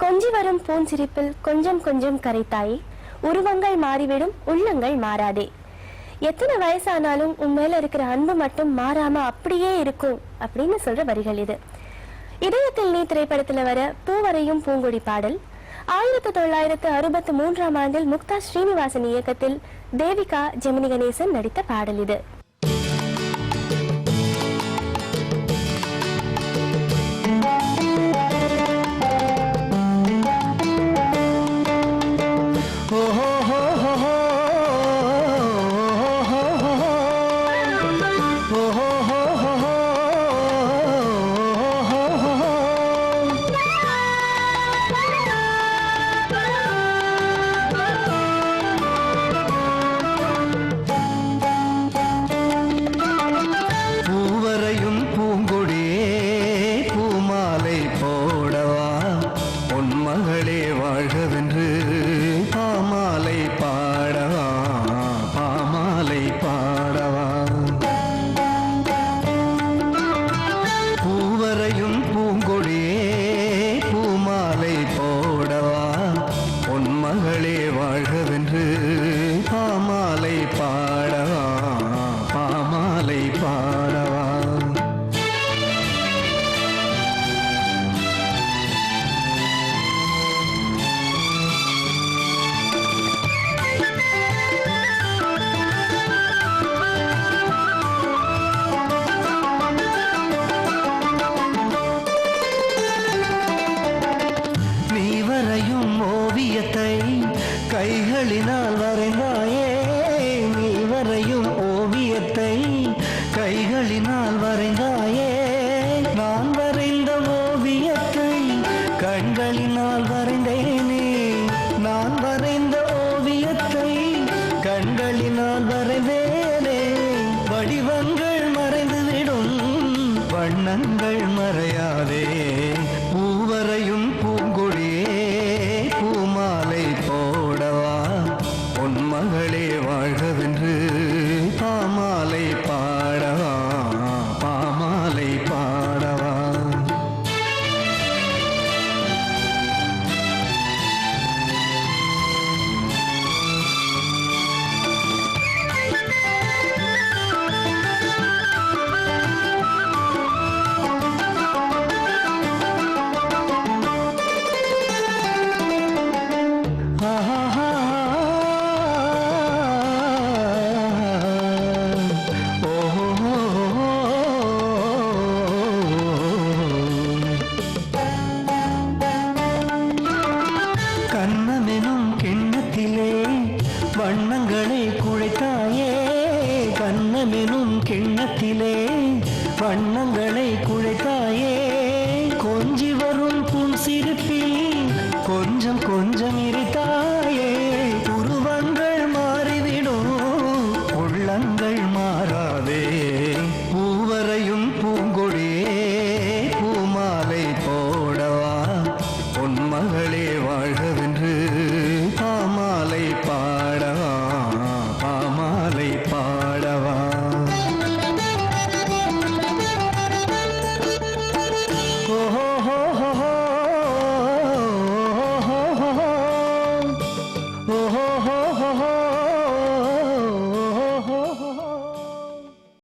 கொஞ்சி வரும் பூஞ்சிரிப்பில் கொஞ்சம் கொஞ்சம் கரைத்தாயே, உருவங்கள் மாறிவிடும் உள்ளங்கள் மாறாதே. எத்தனை வயசானாலும் உன் மேல இருக்கிற அன்பு மட்டும் மாறாம அப்படியே இருக்கும் அப்படின்னு சொல்ற வரிகள் இது. இதயத்தில் நீ திரைப்படத்துல வர பூவரையும் பூங்கொடி பாடல் 1963 ஆண்டில் முக்தா ஸ்ரீனிவாசன் இயக்கத்தில் தேவிகா ஜெமினி கணேசன் நடித்த பாடல் இது. கைகளினால் வரைந்தாயே, நீ வரையும் ஓவியத்தை கைகளினால் வரைந்தாயே. நான் வரைந்த ஓவியத்தை கண்களினால் வரைந்தேனே, நான் வரைந்த ஓவியத்தை கண்களினால் வரைந்தேனே. வடிவங்கள் மறைந்துவிடும் வண்ணங்கள் மறையாதே, பூவரையும் பூங்கொடியே பூமாலை போடவா, உன் மகளே வாழ்கவென்று பாமாலை பாடவா, பாமாலை பாடவா. கண்ணமெனும் கிண்ணத்திலே வண்ணங்களை குழைத்தாயே, கண்ணமெனும் கிண்ணத்திலே வண்ணங்களை குழைத்தாயே. கொஞ்சி வரும் புன் சிரிப்பில் கொஞ்சம் கொஞ்சம்